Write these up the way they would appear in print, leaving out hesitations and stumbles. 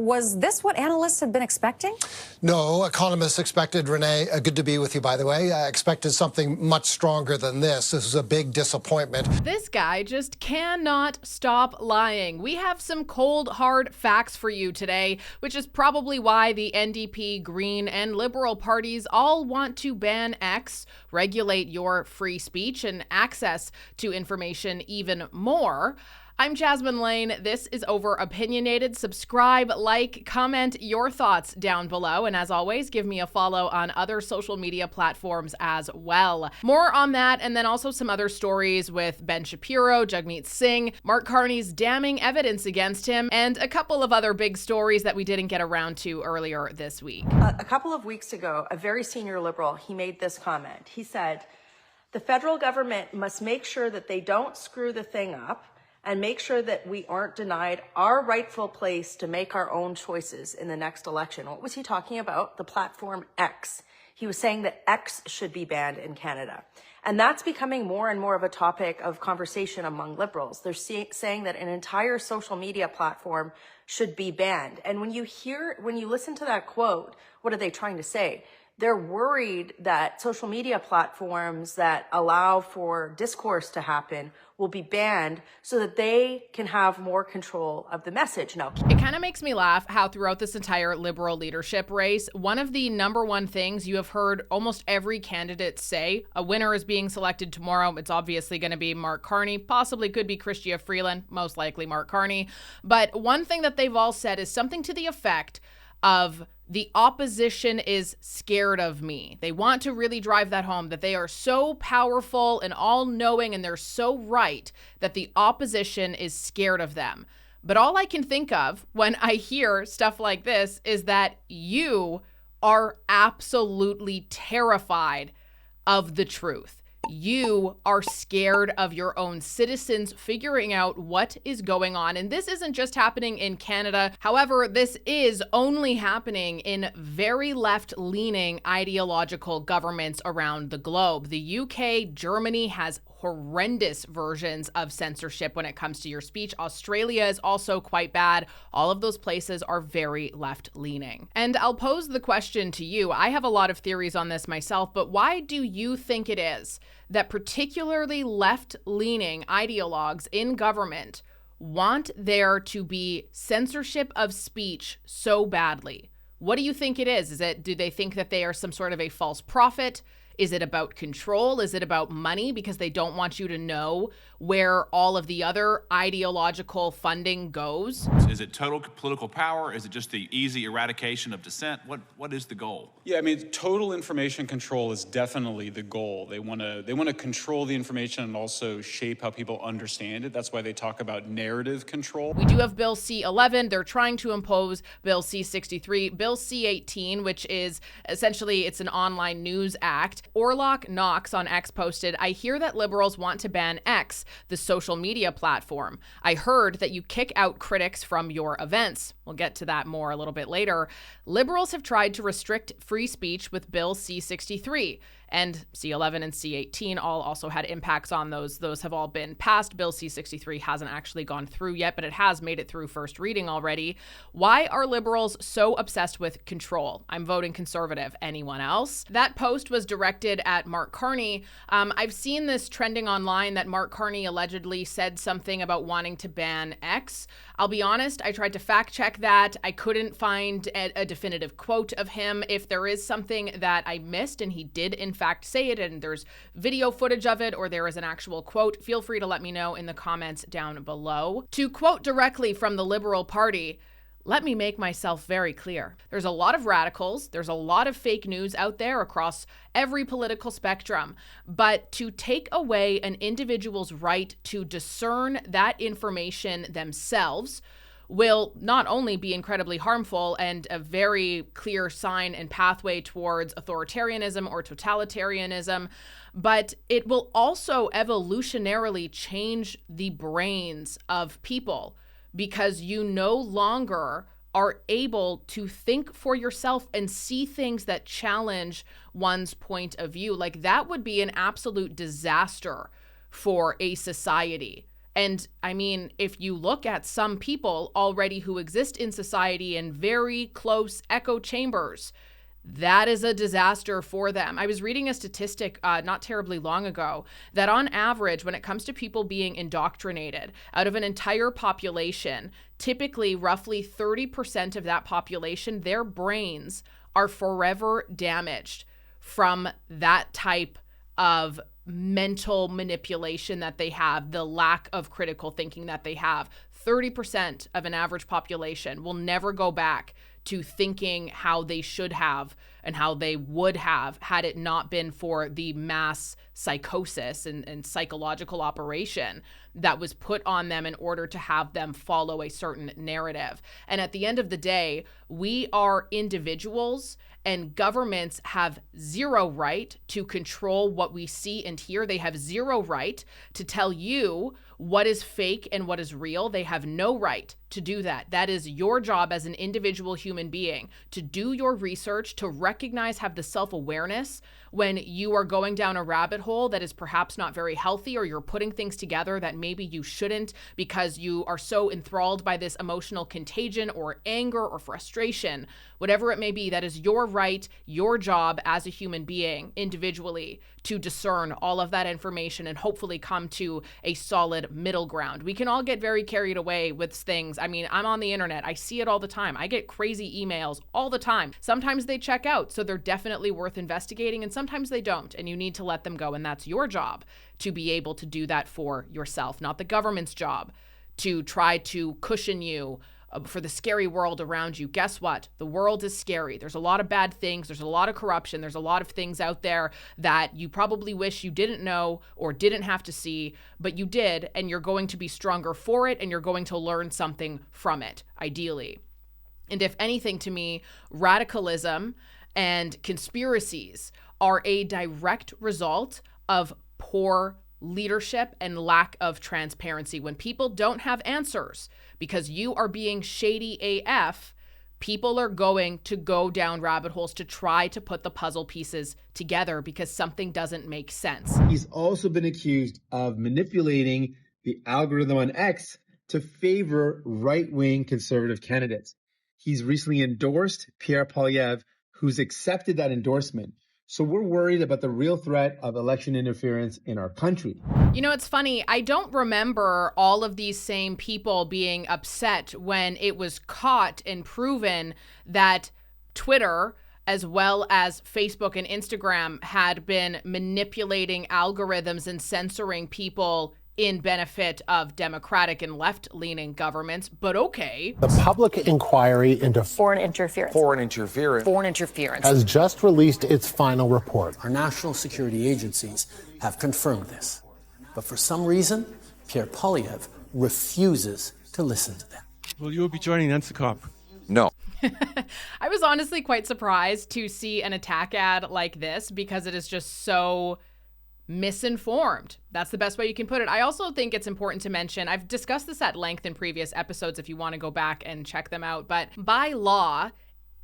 Was this what analysts had been expecting? No, economists expected, Renee, good to be with you, by the way, expected something much stronger than this. This is a big disappointment. This guy just cannot stop lying. We have some cold, hard facts for you today, which is probably why the NDP, Green, and Liberal parties all want to ban X, regulate your free speech and access to information even more. I'm Jasmine Lane. This is Over Opinionated. Subscribe, like, comment your thoughts down below. And as always, give me a follow on other social media platforms as well. More on that, and then also some other stories with Ben Shapiro, Jagmeet Singh, Mark Carney's damning evidence against him, and a couple of other big stories that we didn't get around to earlier this week. A couple of weeks ago, a very senior Liberal, he made this comment. He said, the federal government must make sure that they don't screw the thing up and make sure that we aren't denied our rightful place to make our own choices in the next election. What was he talking about? The platform X. He was saying that X should be banned in Canada. And that's becoming more and more of a topic of conversation among Liberals. They're saying that an entire social media platform should be banned. And when you listen to that quote, what are they trying to say? They're worried that social media platforms that allow for discourse to happen will be banned so that they can have more control of the message. Now, it kind of makes me laugh how throughout this entire Liberal leadership race, one of the number one things you have heard almost every candidate say, a winner is being selected tomorrow. It's obviously going to be Mark Carney, possibly could be Chrystia Freeland, most likely Mark Carney. But one thing that they've all said is something to the effect of the opposition is scared of me. They want to really drive that home, that they are so powerful and all-knowing and they're so right that the opposition is scared of them. But all I can think of when I hear stuff like this is that you are absolutely terrified of the truth. You are scared of your own citizens figuring out what is going on. And this isn't just happening in Canada. However, this is only happening in very left-leaning ideological governments around the globe. The UK, Germany has horrendous versions of censorship when it comes to your speech. Australia is also quite bad. All of those places are very left-leaning. And I'll pose the question to you. I have a lot of theories on this myself, but why do you think it is that particularly left-leaning ideologues in government want there to be censorship of speech so badly? What do you think it is? Do they think that they are some sort of a false prophet? Is it about control? Is it about money because they don't want you to know where all of the other ideological funding goes? Is it total political power? Is it just the easy eradication of dissent? What is the goal? Yeah, I mean, total information control is definitely the goal. They want to control the information and also shape how people understand it. That's why they talk about narrative control. We do have Bill C-11. They're trying to impose Bill C-63, Bill C-18, which is essentially it's an online news act. Orlock Knox on X posted, I hear that Liberals want to ban X, the social media platform. I heard that you kick out critics from your events. We'll get to that more a little bit later. Liberals have tried to restrict free speech with Bill C-63. And C-11 and C-18 all also had impacts on those. Those have all been passed. Bill C-63 hasn't actually gone through yet, but it has made it through first reading already. Why are Liberals so obsessed with control? I'm voting Conservative. Anyone else? That post was directed at Mark Carney. I've seen this trending online that Mark Carney allegedly said something about wanting to ban X. I'll be honest, I tried to fact check that. I couldn't find a definitive quote of him. If there is something that I missed and he did in fact say it and there's video footage of it or there is an actual quote, feel free to let me know in the comments down below. To quote directly from the Liberal Party, let me make myself very clear. There's a lot of radicals, there's a lot of fake news out there across every political spectrum, but to take away an individual's right to discern that information themselves will not only be incredibly harmful and a very clear sign and pathway towards authoritarianism or totalitarianism, but it will also evolutionarily change the brains of people because you no longer are able to think for yourself and see things that challenge one's point of view. Like that would be an absolute disaster for a society. And I mean, if you look at some people already who exist in society in very close echo chambers, that is a disaster for them. I was reading a statistic not terribly long ago that on average, when it comes to people being indoctrinated out of an entire population, typically roughly 30% of that population, their brains are forever damaged from that type of mental manipulation that they have, the lack of critical thinking that they have. 30% of an average population will never go back to thinking how they should have and how they would have had it not been for the mass psychosis and psychological operation that was put on them in order to have them follow a certain narrative. And at the end of the day, we are individuals, and governments have zero right to control what we see and hear. They have zero right to tell you what is fake and what is real. They have no right to do that. That is your job as an individual human being, to do your research, to recognize, have the self-awareness when you are going down a rabbit hole that is perhaps not very healthy, or you're putting things together that maybe you shouldn't because you are so enthralled by this emotional contagion or anger or frustration, whatever it may be. That is your right, your job as a human being individually to discern all of that information and hopefully come to a solid middle ground. We can all get very carried away with things. I mean, I'm on the internet. I see it all the time. I get crazy emails all the time. Sometimes they check out, so they're definitely worth investigating, and sometimes they don't, and you need to let them go. And that's your job to be able to do that for yourself, not the government's job to try to cushion you for the scary world around you. Guess what? The world is scary. There's a lot of bad things. There's a lot of corruption. There's a lot of things out there that you probably wish you didn't know or didn't have to see, but you did, and you're going to be stronger for it, and you're going to learn something from it, ideally. And if anything, to me, radicalism and conspiracies are a direct result of poor leadership and lack of transparency. When people don't have answers because you are being shady AF, people are going to go down rabbit holes to try to put the puzzle pieces together because something doesn't make sense. He's also been accused of manipulating the algorithm on X to favor right-wing conservative candidates. He's recently endorsed Pierre Poilievre, who's accepted that endorsement. So we're worried about the real threat of election interference in our country. You know, it's funny. I don't remember all of these same people being upset when it was caught and proven that Twitter, as well as Facebook and Instagram, had been manipulating algorithms and censoring people in benefit of Democratic and left-leaning governments, but okay. The public inquiry into Foreign interference has just released its final report. Our national security agencies have confirmed this. But for some reason, Pierre Poilievre refuses to listen to them. Well, you'll be joining NCCOP. No. I was honestly quite surprised to see an attack ad like this because it is just so misinformed. That's the best way you can put it. I also think it's important to mention, I've discussed this at length in previous episodes if you want to go back and check them out, but by law,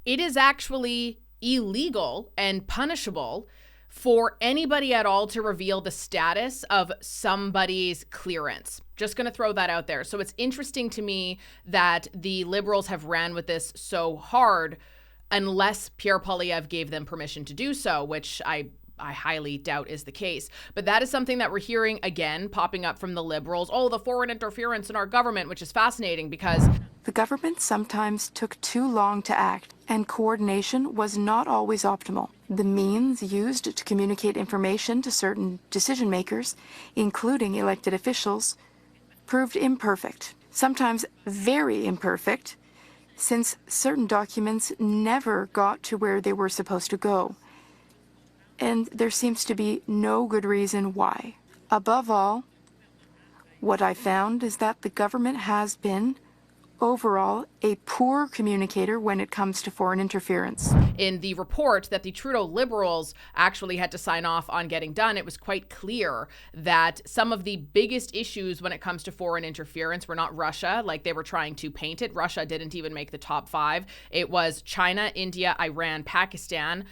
it is actually illegal and punishable for anybody at all to reveal the status of somebody's clearance. Just going to throw that out there. So it's interesting to me that the Liberals have ran with this so hard unless Pierre Poilievre gave them permission to do so, which I highly doubt is the case. But that is something that we're hearing again popping up from the Liberals. Oh, the foreign interference in our government, which is fascinating because the government sometimes took too long to act, and coordination was not always optimal. The means used to communicate information to certain decision makers, including elected officials, proved imperfect, sometimes very imperfect, since certain documents never got to where they were supposed to go. And there seems to be no good reason why. Above all, what I found is that the government has been, overall a poor communicator when it comes to foreign interference. In the report that the Trudeau Liberals actually had to sign off on getting done, it was quite clear that some of the biggest issues when it comes to foreign interference were not Russia, like they were trying to paint it. Russia didn't even make the top 5. It was China, India, Iran, Pakistan.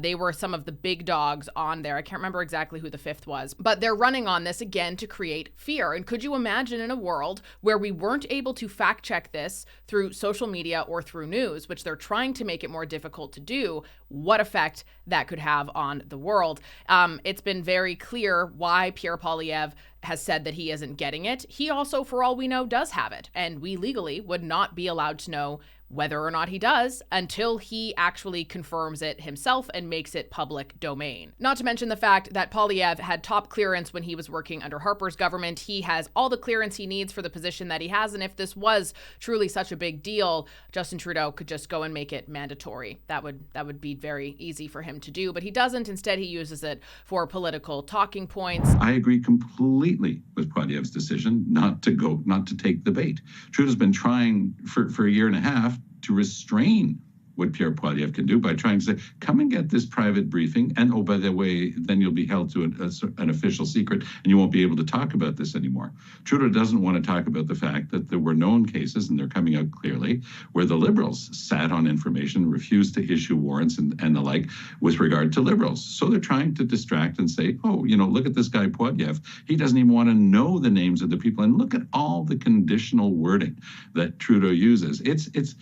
They were some of the big dogs on there. I can't remember exactly who the 5th was, but they're running on this again to create fear. And could you imagine in a world where we weren't able to fact check this through social media or through news, which they're trying to make it more difficult to do, what effect that could have on the world? It's been very clear why Pierre Poilievre has said that he isn't getting it. He also, for all we know, does have it. And we legally would not be allowed to know whether or not he does until he actually confirms it himself and makes it public domain. Not to mention the fact that Poilievre had top clearance when he was working under Harper's government. He has all the clearance he needs for the position that he has, and if this was truly such a big deal, Justin Trudeau could just go and make it mandatory. That would be very easy for him to do, but he doesn't. Instead, he uses it for political talking points. I agree completely with Poilievre's decision not to take the bait. Trudeau's been trying for a year and a half to restrain what Pierre Poilievre can do by trying to say, come and get this private briefing, and oh, by the way, then you'll be held to an official secret, and you won't be able to talk about this anymore. Trudeau doesn't want to talk about the fact that there were known cases, and they're coming out clearly, where the Liberals sat on information, refused to issue warrants and the like with regard to Liberals. So they're trying to distract and say, oh, look at this guy Poilievre. He doesn't even want to know the names of the people. And look at all the conditional wording that Trudeau uses. It's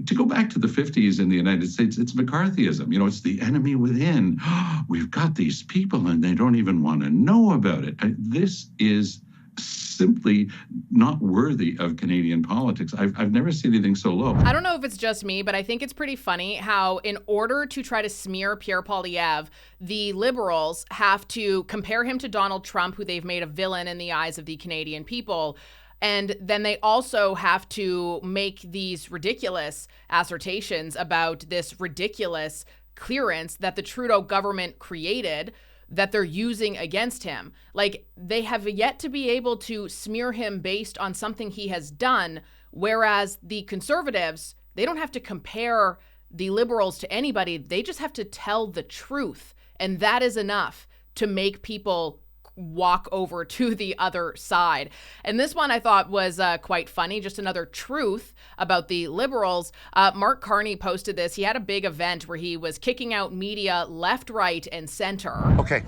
to go back to the 50s in the United States, it's McCarthyism. It's the enemy within. We've got these people and they don't even want to know about it. This is simply not worthy of Canadian politics. I've never seen anything so low. I don't know if it's just me, but I think it's pretty funny how in order to try to smear Pierre Poilievre, the Liberals have to compare him to Donald Trump, who they've made a villain in the eyes of the Canadian people. And then they also have to make these ridiculous assertions about this ridiculous clearance that the Trudeau government created that they're using against him. Like, they have yet to be able to smear him based on something he has done, whereas the Conservatives, they don't have to compare the Liberals to anybody. They just have to tell the truth. And that is enough to make people walk over to the other side. And this one I thought was quite funny, just another truth about the Liberals. Mark Carney posted this. He had a big event where he was kicking out media left, right, and center. Okay.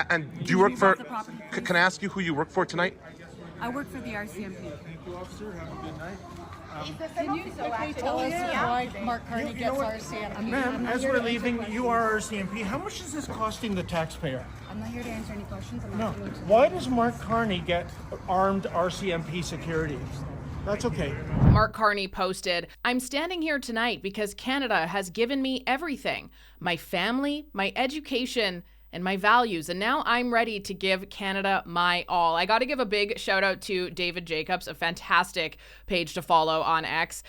And do you work for, can I ask you who you work for tonight? I work for the RCMP. Thank you, officer. Have a good night. Can you quickly tell us why Mark Carney gets RCMP? Ma'am, as we're leaving, you are RCMP. How much is this costing the taxpayer? I'm not here to answer any questions. No. Why does Mark Carney get armed RCMP security? That's okay. Mark Carney posted, I'm standing here tonight because Canada has given me everything. My family, my education, and my values. And now I'm ready to give Canada my all. I got to give a big shout out to David Jacobs, a fantastic page to follow on X.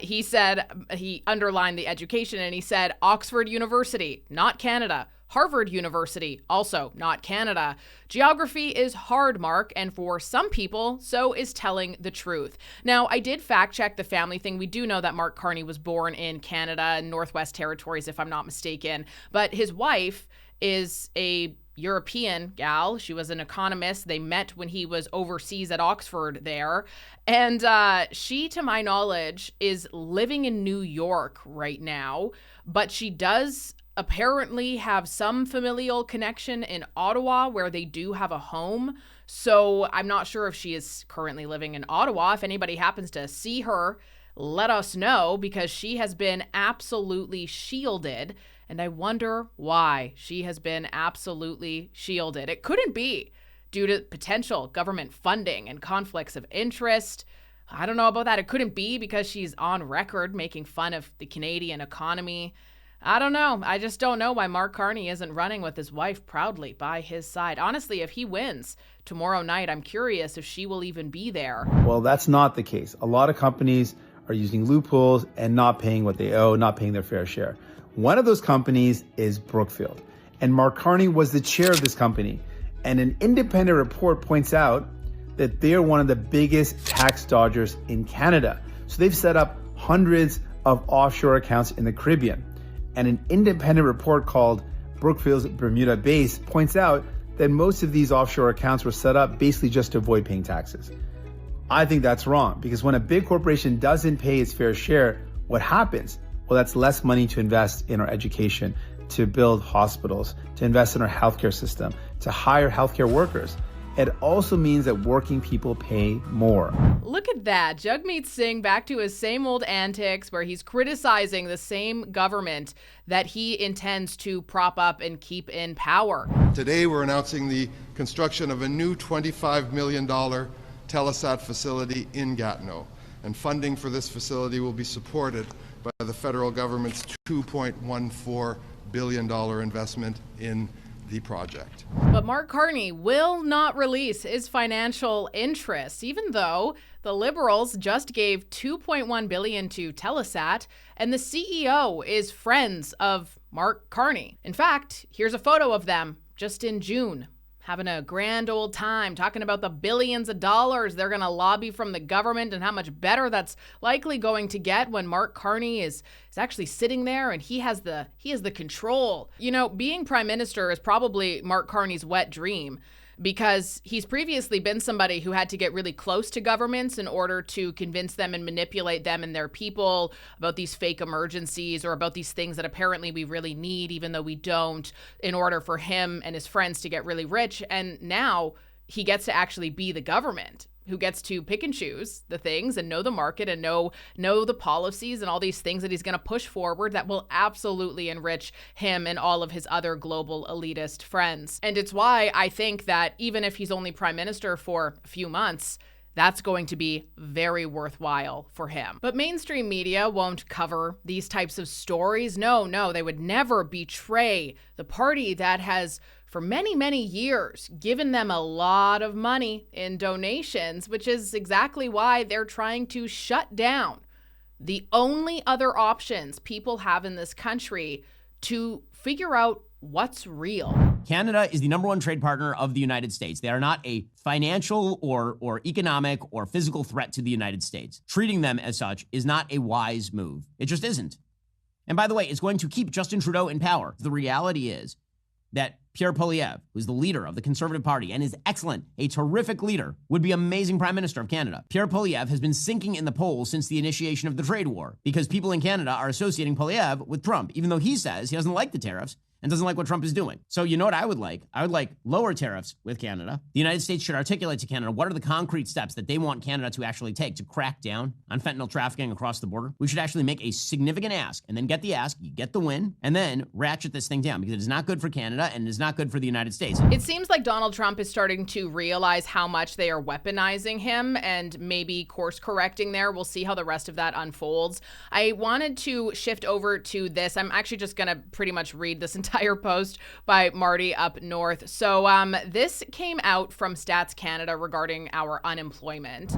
He said, he underlined the education and he said, Oxford University, not Canada. Harvard University, also not Canada. Geography is hard, Mark, and for some people, so is telling the truth. Now, I did fact check the family thing. We do know that Mark Carney was born in Canada and Northwest Territories, if I'm not mistaken, but his wife is a European gal. She was an economist. They met when he was overseas at Oxford there. And she, to my knowledge, is living in New York right now, but she does apparently have some familial connection in Ottawa where they do have a home. So I'm not sure if she is currently living in Ottawa. If anybody happens to see her, let us know, because she has been absolutely shielded. And I wonder why she has been absolutely shielded. It couldn't be due to potential government funding and conflicts of interest. I don't know about that. It couldn't be because she's on record making fun of the Canadian economy. I don't know. I just don't know why Mark Carney isn't running with his wife proudly by his side. Honestly, if he wins tomorrow night, I'm curious if she will even be there. Well, that's not the case. A lot of companies are using loopholes and not paying what they owe, not paying their fair share. One of those companies is Brookfield, and Mark Carney was the chair of this company. And an independent report points out that they're one of the biggest tax dodgers in Canada. So they've set up hundreds of offshore accounts in the Caribbean. And an independent report called Brookfield's Bermuda Base points out that most of these offshore accounts were set up basically just to avoid paying taxes. I think that's wrong, because when a big corporation doesn't pay its fair share, what happens? Well, that's less money to invest in our education, to build hospitals, to invest in our healthcare system, to hire healthcare workers. It also means that working people pay more. Look at that. Jagmeet Singh back to his same old antics where he's criticizing the same government that he intends to prop up and keep in power. Today, we're announcing the construction of a new $25 million Telesat facility in Gatineau. And funding for this facility will be supported by the federal government's $2.14 billion investment in the project. But Mark Carney will not release his financial interests, even though the Liberals just gave $2.1 billion to Telesat, and the CEO is friends of Mark Carney. In fact, here's a photo of them just in June, having a grand old time talking about the billions of dollars they're going to lobby from the government and how much better that's likely going to get when Mark Carney is actually sitting there and he has the control. You know, being prime minister is probably Mark Carney's wet dream, because he's previously been somebody who had to get really close to governments in order to convince them and manipulate them and their people about these fake emergencies or about these things that apparently we really need, even though we don't, in order for him and his friends to get really rich. And now he gets to actually be the government, who gets to pick and choose the things and know the market and know the policies and all these things that he's going to push forward that will absolutely enrich him and all of his other global elitist friends. And it's why I think that even if he's only prime minister for a few months, that's going to be very worthwhile for him. But mainstream media won't cover these types of stories. No, they would never betray the party that has for many, many years given them a lot of money in donations, which is exactly why they're trying to shut down the only other options people have in this country to figure out what's real. Canada is the #1 trade partner of the United States. They are not a financial or economic or physical threat to the United States. Treating them as such is not a wise move. It just isn't. And by the way, it's going to keep Justin Trudeau in power. The reality is that Pierre Poilievre, who's the leader of the Conservative Party and is excellent, a terrific leader, would be amazing Prime Minister of Canada. Pierre Poilievre has been sinking in the polls since the initiation of the trade war because people in Canada are associating Poilievre with Trump, even though he says he doesn't like the tariffs and doesn't like what Trump is doing. So you know what I would like? I would like lower tariffs with Canada. The United States should articulate to Canada what are the concrete steps that they want Canada to actually take to crack down on fentanyl trafficking across the border. We should actually make a significant ask and then get the ask, you get the win, and then ratchet this thing down because it is not good for Canada and it is not good for the United States. It seems like Donald Trump is starting to realize how much they are weaponizing him and maybe course correcting there. We'll see how the rest of that unfolds. I wanted to shift over to this. I'm actually just going to pretty much read this entire post by Marty up north. So this came out from Stats Canada regarding our unemployment.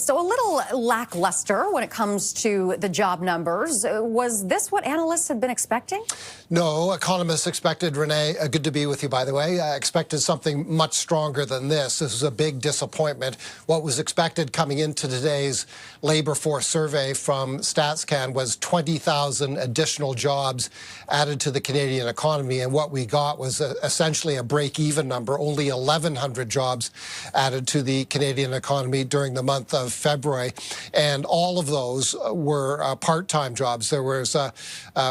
So a little lackluster when it comes to the job numbers. Was this what analysts had been expecting? No, economists expected, Renee, good to be with you, by the way, expected something much stronger than this. This was a big disappointment. What was expected coming into today's labor force survey from StatsCan was 20,000 additional jobs added to the Canadian economy. And what we got was essentially a break-even number, only 1,100 jobs added to the Canadian economy during the month of February. And all of those were part-time jobs. There was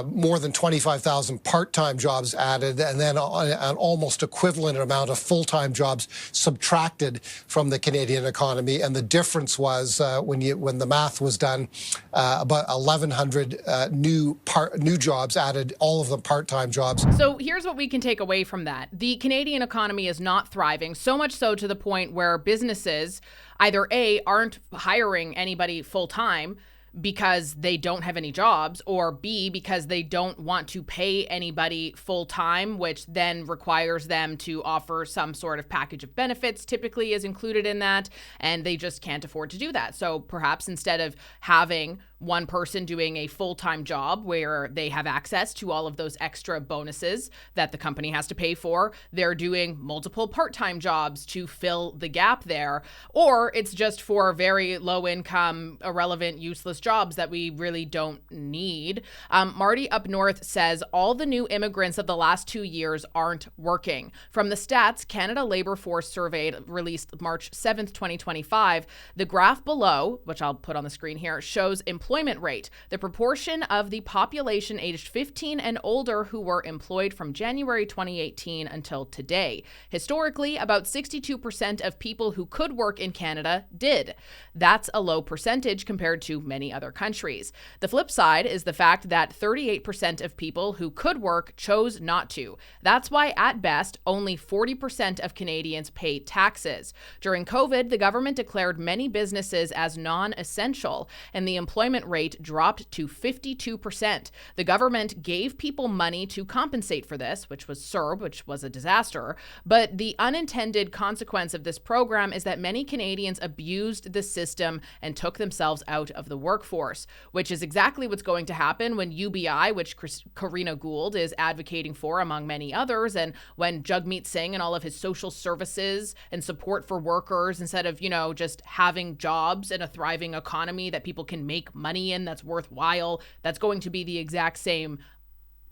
more than 25,000 part-time jobs added, and then an almost equivalent amount of full-time jobs subtracted from the Canadian economy. And the difference was, when the math was done, about 1,100 new jobs added, all of them part-time jobs. So here's what we can take away from that. The Canadian economy is not thriving, so much so to the point where businesses either A, aren't hiring anybody full-time because they don't have any jobs, or B, because they don't want to pay anybody full-time, which then requires them to offer some sort of package of benefits, typically is included in that, and they just can't afford to do that. So perhaps instead of having one person doing a full-time job where they have access to all of those extra bonuses that the company has to pay for. They're doing multiple part-time jobs to fill the gap there. Or it's just for very low-income, irrelevant, useless jobs that we really don't need. Marty up north says all the new immigrants of the last 2 years aren't working. From the stats Canada Labor Force survey released March 7th, 2025, the graph below, which I'll put on the screen here, shows employment rate, the proportion of the population aged 15 and older who were employed from January 2018 until today. Historically, about 62% of people who could work in Canada did. That's a low percentage compared to many other countries. The flip side is the fact that 38% of people who could work chose not to. That's why, at best, only 40% of Canadians pay taxes. During COVID, the government declared many businesses as non-essential, and the employment rate dropped to 52%. The government gave people money to compensate for this, which was CERB, which was a disaster. But the unintended consequence of this program is that many Canadians abused the system and took themselves out of the workforce, which is exactly what's going to happen when UBI, which Karina Gould is advocating for, among many others, and when Jagmeet Singh and all of his social services and support for workers, instead of, just having jobs and a thriving economy that people can make money in that's worthwhile, that's going to be the exact same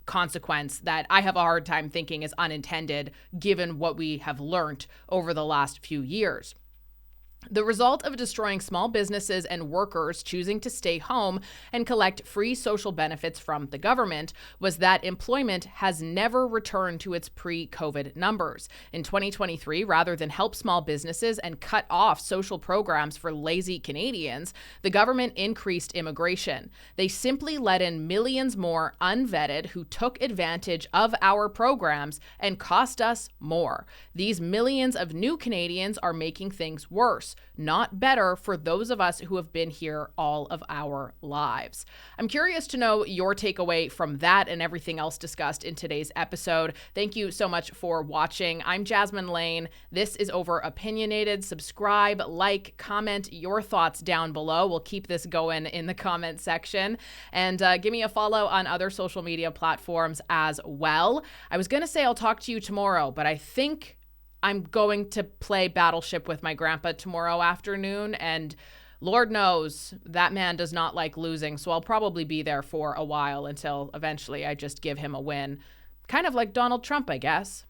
consequence that I have a hard time thinking is unintended, given what we have learned over the last few years. The result of destroying small businesses and workers choosing to stay home and collect free social benefits from the government was that employment has never returned to its pre-COVID numbers. In 2023, rather than help small businesses and cut off social programs for lazy Canadians, the government increased immigration. They simply let in millions more unvetted who took advantage of our programs and cost us more. These millions of new Canadians are making things worse, not better, for those of us who have been here all of our lives. I'm curious to know your takeaway from that and everything else discussed in today's episode. Thank you so much for watching. I'm Jasmine Lane. This is Over Opinionated. Subscribe, like, comment your thoughts down below. We'll keep this going in the comment section. And give me a follow on other social media platforms as well. I was going to say I'll talk to you tomorrow, but I think I'm going to play Battleship with my grandpa tomorrow afternoon, and Lord knows that man does not like losing, so I'll probably be there for a while until eventually I just give him a win. Kind of like Donald Trump, I guess.